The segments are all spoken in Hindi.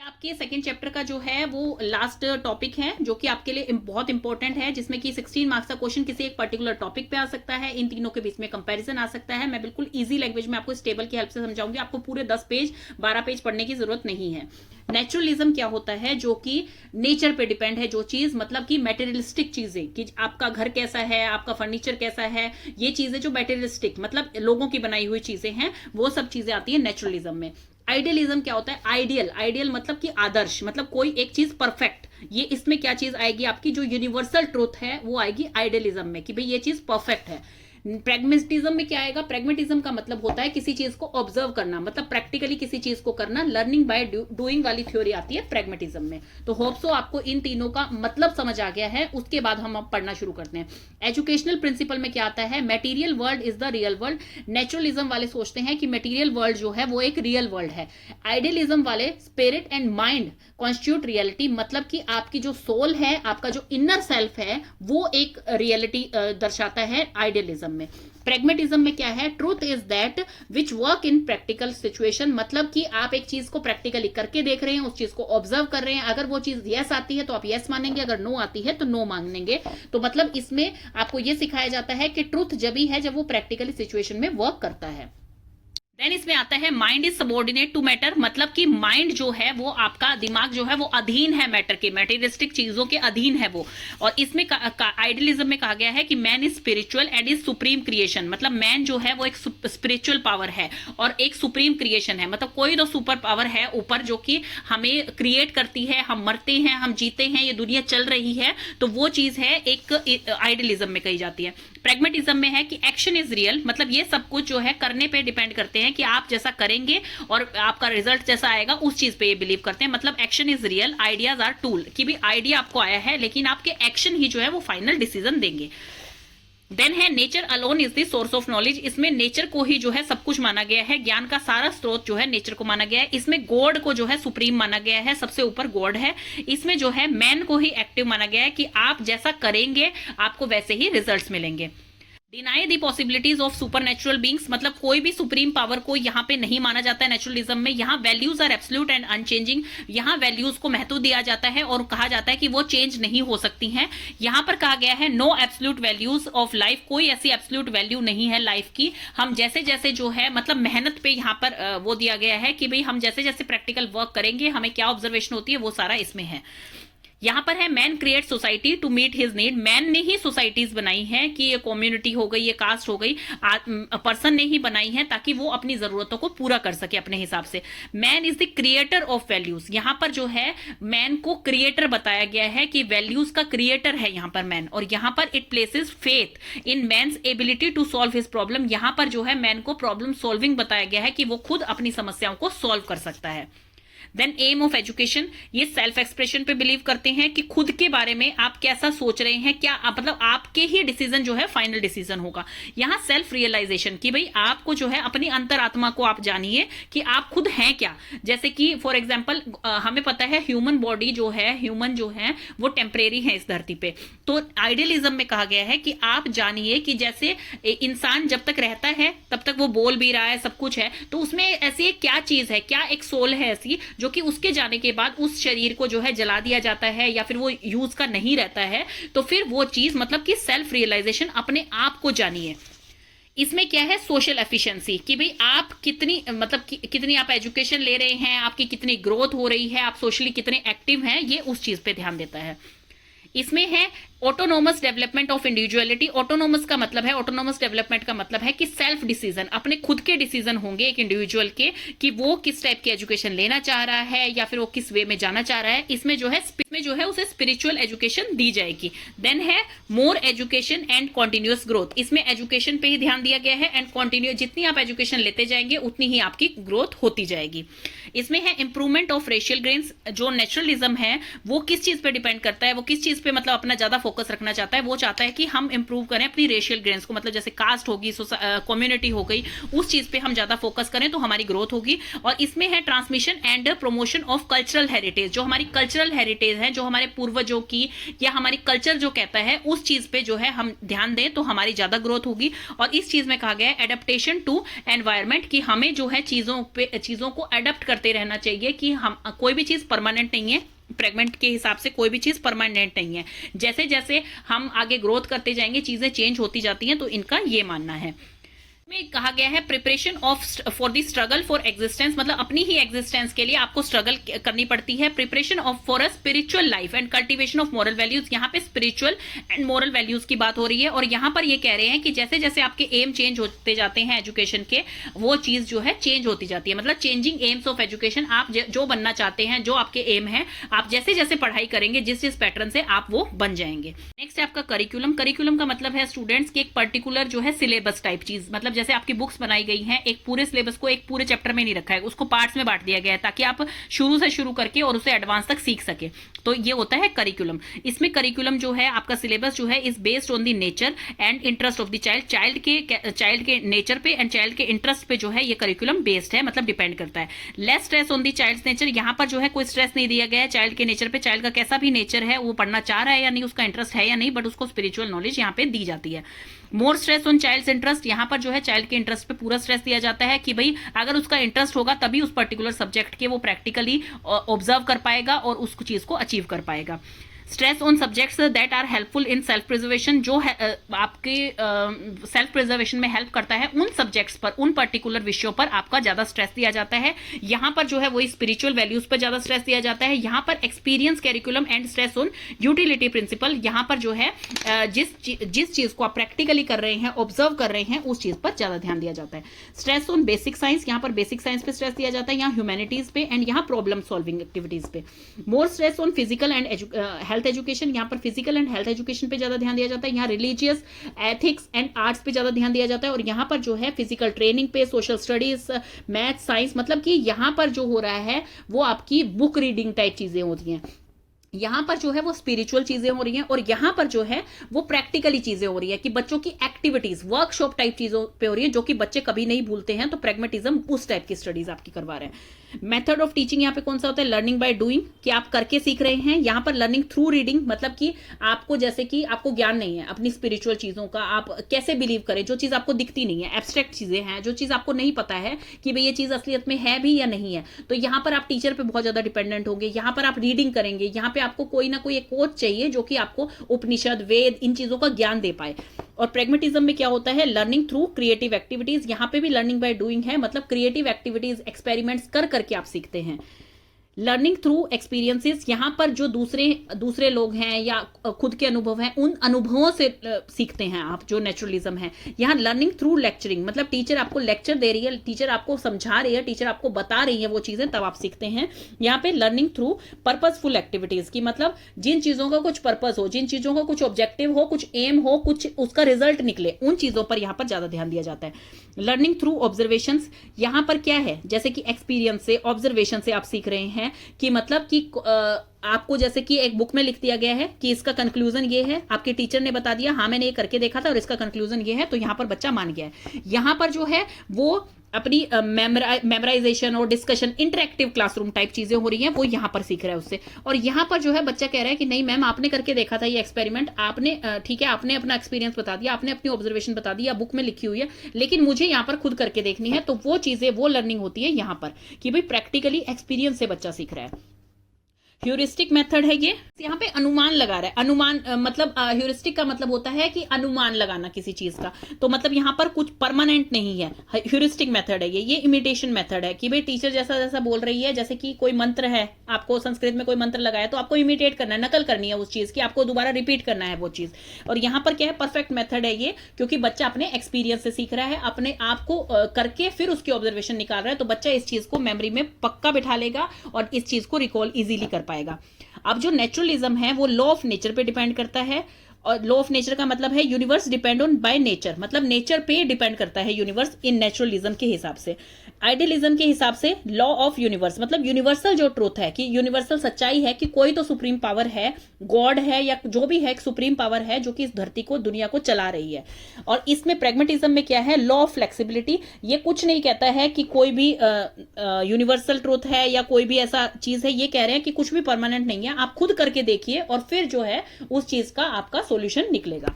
आपके सेकंड चैप्टर का जो है वो लास्ट टॉपिक है, जो कि आपके लिए बहुत इंपॉर्टेंट है, जिसमें कि 16 मार्क्स का क्वेश्चन किसी एक पर्टिकुलर टॉपिक पे आ सकता है। इन तीनों के बीच में कंपैरिजन आ सकता है। मैं बिल्कुल इजी लैंग्वेज में आपको इस टेबल की हेल्प से समझाऊंगी। आपको पूरे 10 पेज 12 पेज पढ़ने की जरूरत नहीं है। नेचुरलिज्म क्या होता है? जो कि नेचर पे डिपेंड है। जो चीज मतलब कि मेटेरियलिस्टिक चीजें, कि आपका घर कैसा है, आपका फर्नीचर कैसा है, ये चीजें जो मेटेरियलिस्टिक मतलब लोगों की बनाई हुई चीजें हैं, वो सब चीजें आती है नेचुरलिज्म में। आइडियलिज्म क्या होता है? आइडियल, आइडियल मतलब कि आदर्श, मतलब कोई एक चीज परफेक्ट। ये इसमें क्या चीज आएगी? आपकी जो यूनिवर्सल ट्रूथ है वो आएगी आइडियलिज्म में, कि भाई ये चीज परफेक्ट है। प्रेगमेटिज्म में क्या आएगा? प्रेगमेटिज्म का मतलब होता है किसी चीज को ऑब्जर्व करना, मतलब प्रैक्टिकली किसी चीज को करना। लर्निंग बाय डूइंग वाली थ्योरी आती है प्रेगमेटिज्म में। तो होप सो आपको इन तीनों का मतलब समझ आ गया है। उसके बाद हम अब पढ़ना शुरू करते हैं। एजुकेशनल प्रिंसिपल में क्या आता है? Material world is the real world. Naturalism वाले सोचते हैं कि मटेरियल वर्ल्ड जो है वो एक रियल वर्ल्ड है। आइडियलिज्म वाले spirit and mind constitute reality, मतलब कि आपकी जो सोल है, आपका जो इनर सेल्फ है, वो एक रियलिटी दर्शाता है आइडियलिज्म में। प्रेगमेटिज्म में क्या है? Truth is that which work in practical situation, मतलब कि आप एक चीज को प्रैक्टिकली करके देख रहे हैं, उस चीज को ऑब्जर्व कर रहे हैं। अगर वो चीज यस आती है तो आप यस मानेंगे, अगर नो आती है तो नो मानेंगे। तो मतलब इसमें आपको यह सिखाया जाता है कि ट्रूथ जब ही है जब वो प्रैक्टिकली सिचुएशन में वर्क करता है। देन इसमें आता है mind is subordinate to matter, मतलब कि माइंड जो है वो आपका दिमाग जो है वो अधीन है मैटर के, मेटेरियलिस्टिक चीजों के अधीन है वो। और इसमें आइडियलिज्म में कहा गया है कि man is spiritual and is supreme creation, मतलब मैन जो है वो एक स्पिरिचुअल पावर है और एक सुप्रीम क्रिएशन है। मतलब कोई तो सुपर पावर है ऊपर जो कि हमें क्रिएट करती है, हम मरते हैं, हम जीते हैं, ये दुनिया चल रही है, तो वो चीज है एक आइडियलिज्म में कही जाती है। प्रेगमेटिज्म में है कि एक्शन इज रियल, मतलब ये सब कुछ जो है करने पे डिपेंड करते हैं, कि आप जैसा करेंगे और आपका रिजल्ट जैसा आएगा उस चीज पे ये बिलीव करते हैं। मतलब action is real, ideas are tool, कि भी आइडिया आपको आया है लेकिन आपके एक्शन ही जो है वो फाइनल डिसीजन देंगे। देन है nature alone is the source of knowledge, इसमें नेचर को ही जो है सब कुछ माना गया है, ज्ञान का सारा स्रोत जो है नेचर को माना गया है। इसमें गॉड को जो है सुप्रीम माना गया है, सबसे ऊपर गॉड है। इसमें जो है मैन को ही एक्टिव माना गया है, कि आप जैसा करेंगे आपको वैसे ही रिजल्ट्स मिलेंगे। Deny the possibilities of super natural beings, मतलब कोई भी सुप्रीम पावर को यहाँ पे नहीं माना जाता है नेचुरलिज्म में। यहाँ values are absolute and unchanging, यहाँ वैल्यूज को महत्व दिया जाता है और कहा जाता है कि वो चेंज नहीं हो सकती हैं। यहाँ पर कहा गया है no absolute values of life, कोई ऐसी एब्सोल्यूट वैल्यू नहीं है लाइफ की। हम जैसे जैसे जो है मतलब मेहनत पे यहाँ पर वो दिया गया है कि भाई हम जैसे जैसे प्रैक्टिकल वर्क करेंगे हमें क्या ऑब्जर्वेशन होती है वो सारा इसमें है। यहाँ पर है man create society to meet his need, man ने ही सोसाइटीज बनाई है, कि ये कम्युनिटी हो गई, ये कास्ट हो गई, पर्सन ने ही बनाई है ताकि वो अपनी जरूरतों को पूरा कर सके अपने हिसाब से। Man is the creator of values, यहाँ पर जो है मैन को क्रिएटर बताया गया है, कि वैल्यूज का क्रिएटर है यहाँ पर मैन। और यहाँ पर it places faith in man's ability to solve his problem, यहाँ पर जो है मैन को प्रॉब्लम सॉल्विंग बताया गया है, कि वो खुद अपनी समस्याओं को सॉल्व कर सकता है। देन एम ऑफ एजुकेशन, ये सेल्फ एक्सप्रेशन पे बिलीव करते हैं, कि खुद के बारे में आप कैसा सोच रहे हैं, क्या मतलब आपके ही डिसीजन जो है फाइनल डिसीजन होगा। यहाँ सेल्फ रियलाइजेशन, कि भाई आपको जो है अपनी अंतरात्मा को आप जानिए कि आप खुद हैं क्या। जैसे कि फॉर एग्जाम्पल हमें पता है ह्यूमन बॉडी जो है, ह्यूमन जो है वो टेम्परेरी है इस धरती पे। तो आइडियलिज्म में कहा गया है कि आप जानिए कि जैसे इंसान जब तक रहता है तब तक वो बोल भी रहा है, सब कुछ है, तो उसमें ऐसी क्या चीज है, क्या एक सोल है ऐसी जो कि उसके जाने के बाद उस शरीर को जो है जला दिया जाता है या फिर वो यूज का नहीं रहता है। तो फिर वो चीज मतलब कि सेल्फ रियलाइजेशन, अपने आप को जानिए। इसमें क्या है? सोशल एफिशिएंसी, कि भाई आप कितनी मतलब कितनी आप एजुकेशन ले रहे हैं, आपकी कितनी ग्रोथ हो रही है, आप सोशली कितने एक्टिव हैं, ये उस चीज पे ध्यान देता है। इसमें है autonomous development of individuality, autonomous का मतलब है, ऑटोनोमस डेवलपमेंट का मतलब है कि सेल्फ डिसीजन, अपने खुद के डिसीजन होंगे एक इंडिविजुअल के, कि वो किस टाइप की एजुकेशन लेना चाह रहा है या फिर वो किस वे में जाना चाह रहा है। इसमें जो है उसे स्पिरिचुअल एजुकेशन दी जाएगी। देन है more education and continuous growth, इसमें एजुकेशन पे ही ध्यान दिया गया है एंड कॉन्टिन्यूअस, जितनी आप एजुकेशन लेते जाएंगे उतनी ही आपकी ग्रोथ होती जाएगी। इसमें है इंप्रूवमेंट ऑफ रेशियल ग्रेन्स, जो नेचुरलिज्म है वो किस चीज पे डिपेंड करता है, वो किस चीज पे मतलब अपना ज्यादा फोकस रखना चाहता है, वो चाहता है कि हम इंप्रूव करें अपनी रेशियल ग्रेन्स को, मतलब जैसे कास्ट होगी, कम्युनिटी हो गई, उस चीज पे हम ज्यादा फोकस करें तो हमारी ग्रोथ होगी। और इसमें है transmission and promotion of cultural heritage, जो हमारी कल्चरल हेरिटेज है, जो हमारे पूर्वजों की या हमारी कल्चर जो कहता है उस चीज पे जो है हम ध्यान दें तो हमारी ज्यादा ग्रोथ होगी। और इस चीज में कहा गया है एडेप्टेशन टू एनवायरमेंट, कि हमें जो है चीजों को एडेप्ट करते रहना चाहिए, कि हम कोई भी चीज परमानेंट नहीं है, प्रेगमेंट के हिसाब से कोई भी चीज परमानेंट नहीं है, जैसे जैसे हम आगे ग्रोथ करते जाएंगे चीजें चेंज होती जाती हैं, तो इनका ये मानना है। में कहा गया है preparation of for the struggle for existence, मतलब अपनी ही एग्जिस्टेंस के लिए आपको स्ट्रगल करनी पड़ती है। Preparation of for a spiritual life and cultivation of moral values, यहाँ पे स्पिरिचुअल एंड मॉरल वैल्यूज की बात हो रही है। और यहाँ पर ये कह रहे हैं कि जैसे जैसे आपके एम चेंज होते जाते हैं एजुकेशन के, वो चीज जो है चेंज होती जाती है, मतलब चेंजिंग एम्स ऑफ एजुकेशन। आप जो बनना चाहते हैं, जो आपके एम है, आप जैसे जैसे पढ़ाई करेंगे जिस जिस पैटर्न से आप वो बन जाएंगे। नेक्स्ट है आपका करिकुलम। करिकुलम का मतलब है स्टूडेंट्स की एक पर्टिकुलर जो है सिलेबस टाइप चीज, मतलब जैसे आपकी बुक्स बनाई गई हैं, एक पूरे सिलेबस को एक पूरे चैप्टर में नहीं रखा है, उसको पार्ट्स में बांट दिया गया है ताकि आप शुरू से शुरू करके और उसे एडवांस तक सीख सके, तो ये होता है करिकुलम। इसमें करिकुलम जो है आपका सिलेबस जो है is based on the nature and interest of the child, child के नेचर पे एंड चाइल्ड के इंटरेस्ट पे जो है ये करिकुलम बेस्ड है, मतलब डिपेंड करता है। Less stress on the child's nature, यहाँ पर जो है कोई स्ट्रेस नहीं दिया गया है चाइल्ड के नेचर पे, चाइल्ड का कैसा भी नेचर है, वो पढ़ना चाह रहा है या नहीं, उसका इंटरेस्ट है या नहीं, बट उसको स्पिरिचुअल नॉलेज यहाँ पे दी जाती है। More stress on child's interest, यहाँ पर जो है चाइल्ड के इंटरेस्ट पे पूरा स्ट्रेस दिया जाता है कि भाई अगर उसका इंटरेस्ट होगा तभी उस पर्टिकुलर सब्जेक्ट के वो प्रैक्टिकली ऑब्जर्व कर पाएगा और उस चीज को अचीव कर पाएगा। Stress on subjects that are helpful in self preservation, जो आपके सेल्फ प्रिजर्वेशन में हेल्प करता है, उन सब्जेक्ट्स पर, उन पर्टिकुलर विषयों पर आपका ज्यादा स्ट्रेस दिया जाता है। यहाँ पर जो है वही स्पिरिचुअल वैल्यूज पर ज्यादा स्ट्रेस दिया जाता है। यहाँ पर experience curriculum and stress on utility principle, यहाँ पर जो है जिस चीज को आप प्रैक्टिकली कर रहे हैं, ऑब्जर्व कर रहे हैं, उस चीज पर ज्यादा ध्यान दिया जाता है। स्ट्रेस ऑन बेसिक साइंस, यहाँ पर बेसिक साइंस पे स्ट्रेस दिया जाता है, यहाँ ह्यूमैनिटीज पे एंड यहाँ प्रॉब्लम सॉल्विंग एक्टिविटीज पे। मोर stress on physical and health education, यहाँ पर फिजिकल एंड हेल्थ एजुकेशन पे ज्यादा ध्यान दिया जाता है। यहाँ रिलीजियस, एथिक्स एंड आर्ट्स पे ज्यादा ध्यान दिया जाता है। और यहाँ पर जो है फिजिकल ट्रेनिंग पे, सोशल स्टडीज, मैथ, साइंस, मतलब कि यहाँ पर जो हो रहा है वो आपकी बुक रीडिंग टाइप चीजें होती हैं। यहाँ पर जो है वो स्पिरिचुअल चीजें हो रही हैं और यहाँ पर जो है वो प्रैक्टिकली चीजें हो रही है कि बच्चों की एक्टिविटीज, वर्कशॉप टाइप चीजों पे हो रही है, जो कि बच्चे कभी नहीं भूलते हैं, तो प्रैग्मेटिज्म उस टाइप की स्टडीज आपकी करवा रहे हैं। मेथड ऑफ टीचिंग यहाँ पे कौन सा होता है? लर्निंग बाय डूइंग, कि आप करके सीख रहे हैं। यहाँ पर लर्निंग थ्रू रीडिंग, मतलब कि आपको जैसे कि आपको ज्ञान नहीं है अपनी स्पिरिचुअल चीजों का, आप कैसे बिलीव करें, जो चीज आपको दिखती नहीं है, एब्स्ट्रैक्ट चीजें हैं, जो चीज आपको नहीं पता है कि भाई ये चीज असलियत में है भी या नहीं है, तो यहाँ पर आप टीचर पे बहुत ज्यादा डिपेंडेंट होंगे। यहाँ पर आप रीडिंग करेंगे, यहाँ पे आपको कोई ना कोई एक कोच चाहिए जो कि आपको उपनिषद, वेद, इन चीजों का ज्ञान दे पाए। और प्रैग्मेटिज्म में क्या होता है? लर्निंग थ्रू क्रिएटिव एक्टिविटीज, यहाँ पे भी लर्निंग बाय डूइंग है, मतलब क्रिएटिव एक्टिविटीज, एक्सपेरिमेंट्स कर करके आप सीखते हैं। लर्निंग थ्रू एक्सपीरियंसेस, यहाँ पर जो दूसरे लोग हैं या खुद के अनुभव हैं, उन अनुभवों से सीखते हैं आप, जो नेचुरलिज्म है। यहाँ लर्निंग थ्रू लेक्चरिंग, मतलब टीचर आपको लेक्चर दे रही है, टीचर आपको समझा रही है, टीचर आपको बता रही है वो चीजें, तब आप सीखते हैं। यहाँ पे लर्निंग थ्रू पर्पजफुल एक्टिविटीज की, मतलब जिन चीजों का कुछ पर्पज हो, जिन चीजों का कुछ ऑब्जेक्टिव हो, कुछ एम हो, कुछ उसका रिजल्ट निकले, उन चीजों पर यहाँ पर ज्यादा ध्यान दिया जाता है। लर्निंग थ्रू ऑब्जर्वेशन, यहाँ पर क्या है, जैसे कि एक्सपीरियंस से, ऑब्जर्वेशन से आप सीख रहे हैं कि मतलब कि आपको जैसे कि एक बुक में लिख दिया गया है कि इसका कंक्लूजन ये है, आपके टीचर ने बता दिया, हाँ मैंने ये करके देखा था और इसका कंक्लूजन ये है, तो यहाँ पर बच्चा मान गया है। यहाँ पर जो है वो अपनी मेमोराइजेशन और डिस्कशन, इंटरेक्टिव क्लासरूम टाइप चीजें हो रही हैं, वो यहाँ पर सीख रहा है उससे। और यहाँ पर जो है बच्चा कह रहा है कि नहीं मैम, आपने करके देखा था ये एक्सपेरिमेंट, आपने ठीक है, आपने अपना एक्सपीरियंस बता दिया, आपने अपनी ऑब्जर्वेशन बता दिया, बुक में लिखी हुई है, लेकिन मुझे यहाँ पर खुद करके देखनी है। तो वो चीजें, वो लर्निंग होती है यहाँ पर कि भाई प्रैक्टिकली एक्सपीरियंस से बच्चा सीख रहा है। ह्यूरिस्टिक मेथड है ये, यहाँ पे अनुमान लगा रहा है। अनुमान मतलब ह्यूरिस्टिक का मतलब होता है कि अनुमान लगाना किसी चीज का, तो मतलब यहाँ पर कुछ परमानेंट नहीं है। ह्यूरिस्टिक मेथड है ये इमिटेशन मेथड है कि भाई टीचर जैसा जैसा बोल रही है, जैसे कि कोई मंत्र है, आपको संस्कृत में कोई मंत्र लगाया तो आपको इमिटेट करना है, नकल करनी है उस चीज की, आपको दोबारा रिपीट करना है वो चीज। और यहाँ पर क्या है, परफेक्ट मेथड है ये, क्योंकि बच्चा अपने एक्सपीरियंस से सीख रहा है, अपने आप को करके फिर उसकी ऑब्जर्वेशन निकाल रहा है, तो बच्चा इस चीज को मेमोरी में पक्का बिठा लेगा और इस चीज को रिकॉल इजीली कर पाएगा। अब जो नेचुरलिज्म है वो लॉ ऑफ नेचर पे डिपेंड करता है और लॉ ऑफ नेचर का मतलब है universe depend on by nature, मतलब नेचर पे डिपेंड करता है यूनिवर्स इन नेचुरलिज्म के हिसाब से। आइडियलिज्म के हिसाब से लॉ ऑफ यूनिवर्स मतलब यूनिवर्सल जो ट्रूथ है कि यूनिवर्सल सच्चाई है कि कोई तो सुप्रीम पावर है, गॉड है या जो भी है, एक सुप्रीम पावर है जो कि इस धरती को, दुनिया को चला रही है। और इसमें प्रैग्मेटिज्म में क्या है, लॉ ऑफ फ्लेक्सिबिलिटी, ये कुछ नहीं कहता है कि कोई भी यूनिवर्सल ट्रूथ है या कोई भी ऐसा चीज है, ये कह रहे हैं कि कुछ भी परमानेंट नहीं है, आप खुद करके देखिए और फिर जो है उस चीज का आपका सॉल्यूशन निकलेगा।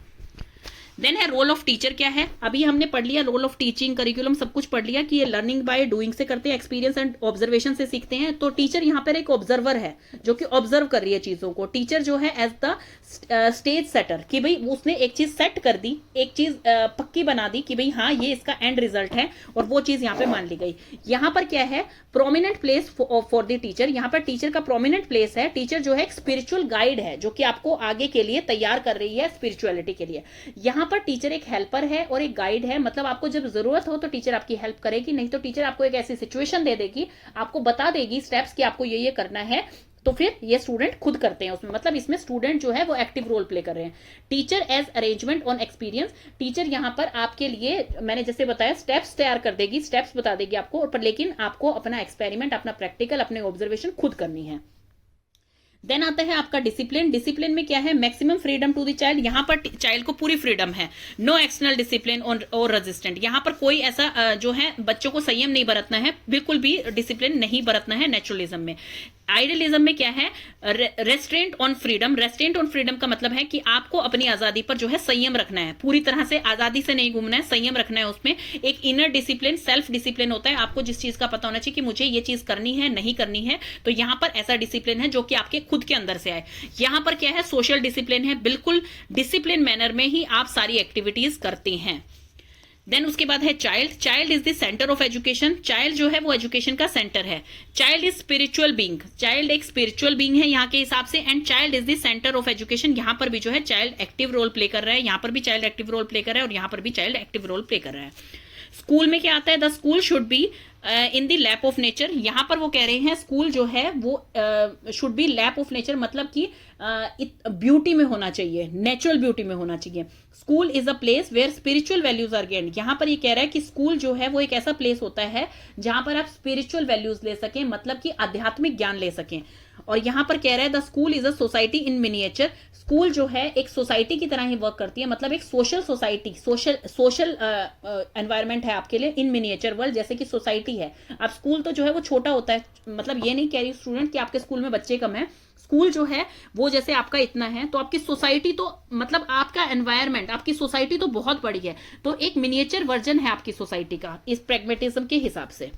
देन है रोल ऑफ टीचर क्या है, अभी हमने पढ़ लिया रोल ऑफ टीचिंग, करिकुलम सब कुछ पढ़ लिया कि ये लर्निंग बाय डूइंग से करते हैं, एक्सपीरियंस एंड ऑब्जर्वेशन से सीखते हैं। तो टीचर यहाँ पर एक ऑब्जर्वर है जो कि ऑब्जर्व कर रही है चीजों को। टीचर जो है एज द स्टेज सेटर, कि भाई उसने एक चीज सेट कर दी, एक चीज पक्की बना दी कि भाई हाँ ये इसका एंड रिजल्ट है और वो चीज यहाँ पे मान ली गई। यहाँ पर क्या है, prominent place for the teacher, यहाँ पर टीचर का प्रोमिनेंट प्लेस है। टीचर जो है एक स्पिरिचुअल गाइड है जो कि आपको आगे के लिए तैयार कर रही है स्पिरिचुअलिटी के लिए। यहाँ पर टीचर एक हेल्पर है और एक गाइड है, मतलब आपको जब जरूरत हो तो टीचर आपकी हेल्प करेगी, नहीं तो टीचर आपको एक ऐसी सिचुएशन दे देगी, आपको बता देगी स्टेप्स कि आपको ये करना है, तो फिर ये स्टूडेंट खुद करते हैं उसमें, मतलब इसमें स्टूडेंट जो है वो एक्टिव रोल प्ले कर रहे हैं। Teacher as arrangement on experience, teacher यहाँ पर आपके लिए मैंने जैसे बताया स्टेप्स तैयार कर देगी, स्टेप्स बता देगी आपको, पर लेकिन आपको अपना एक्सपेरिमेंट, अपना प्रैक्टिकल, अपने ऑब्जर्वेशन खुद करनी है। देन आता है आपका डिसिप्लिन। डिसिप्लिन में क्या है, maximum freedom to the child, यहाँ पर चाइल्ड को पूरी फ्रीडम है। नो एक्सटर्नल डिसिप्लिन और रेजिस्टेंट, यहाँ पर कोई ऐसा जो है बच्चों को संयम नहीं बरतना है, बिल्कुल भी डिसिप्लिन नहीं बरतना है नेचुरलिज्म में। आइडियलिज्म में क्या है, restaurant on freedom. Restaurant on freedom का मतलब है कि आपको अपनी आजादी पर जो है संयम रखना है, पूरी तरह से आजादी से नहीं घूमना है, संयम रखना है उसमें। एक इनर डिसिप्लिन, सेल्फ डिसिप्लिन होता है, आपको जिस चीज का पता होना चाहिए कि मुझे ये चीज करनी है, नहीं करनी है, तो यहाँ पर ऐसा डिसिप्लिन है जो कि आपके खुद के अंदर से आए। यहाँ पर क्या है, सोशल डिसिप्लिन है, बिल्कुल डिसिप्लिन मैनर में ही आप सारी एक्टिविटीज करते हैं। देन उसके बाद है child. Child is the centre of education, child जो है वो एजुकेशन का सेंटर है। Child is spiritual being, child एक स्पिरिचुअल बीइंग है यहाँ के हिसाब से, and child is the centre of education. यहाँ पर भी जो है चाइल्ड एक्टिव रोल प्ले कर रहा है, यहाँ पर भी चाइल्ड एक्टिव रोल प्ले कर रहा है और यहाँ पर भी चाइल्ड एक्टिव रोल प्ले कर रहा है। स्कूल में क्या आता है, the school should be in the lap of nature. यहाँ पर वो कह रहे हैं स्कूल जो है वो should be lap of nature, मतलब कि ब्यूटी में होना चाहिए, नेचुरल ब्यूटी में होना चाहिए। School is a place where spiritual values are gained. यहाँ पर ये कह रहा है कि स्कूल जो है वो एक ऐसा प्लेस होता है जहां पर आप स्पिरिचुअल वैल्यूज ले सकें, मतलब कि आध्यात्मिक ज्ञान ले सकें। और यहाँ पर कह रहा है the school is a society in miniature. School जो है एक सोसाइटी की तरह ही वर्क करती है, मतलब एक सोशल सोसाइटी, सोशल एनवायरनमेंट है आपके लिए इन मिनिएचर वर्ल्ड, जैसे कि सोसाइटी है। अब स्कूल तो जो है वो छोटा होता है, मतलब ये नहीं कह रही स्टूडेंट कि आपके स्कूल में बच्चे कम है, स्कूल जो है वो जैसे आपका इतना है, तो आपकी सोसाइटी तो मतलब आपका एनवायरनमेंट, आपकी सोसाइटी तो बहुत बड़ी है, तो एक मिनिएचर वर्जन है आपकी सोसाइटी का इस प्रैग्मेटिज्म के हिसाब से।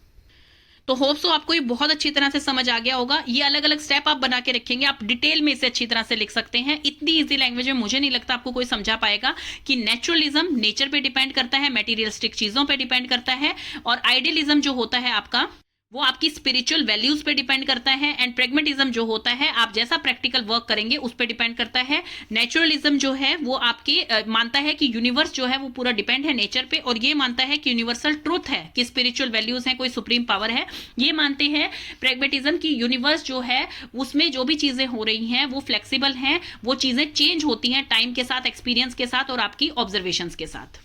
तो होप सो आपको ये बहुत अच्छी तरह से समझ आ गया होगा। ये अलग अलग स्टेप आप बना के रखेंगे, आप डिटेल में इसे अच्छी तरह से लिख सकते हैं। इतनी इजी लैंग्वेज में मुझे नहीं लगता आपको कोई समझा पाएगा कि नेचुरलिज्म नेचर पे डिपेंड करता है, मटेरियलिस्टिक चीजों पे डिपेंड करता है, और आइडियलिज्म जो होता है आपका वो आपकी स्पिरिचुअल वैल्यूज पे डिपेंड करता है, एंड प्रैग्मेटिज्म जो होता है आप जैसा प्रैक्टिकल वर्क करेंगे उस पे डिपेंड करता है। नेचुरलिज्म जो है वो आपके मानता है कि यूनिवर्स जो है वो पूरा डिपेंड है नेचर पे, और ये मानता है कि यूनिवर्सल ट्रूथ है कि स्पिरिचुअल वैल्यूज है, कोई सुप्रीम पावर है। ये मानते हैं प्रैग्मेटिज्म की यूनिवर्स जो है उसमें जो भी चीजें हो रही हैं वो फ्लेक्सिबल हैं, वो चीजें चेंज होती हैं टाइम के साथ, एक्सपीरियंस के साथ और आपकी ऑब्जर्वेशंस के साथ।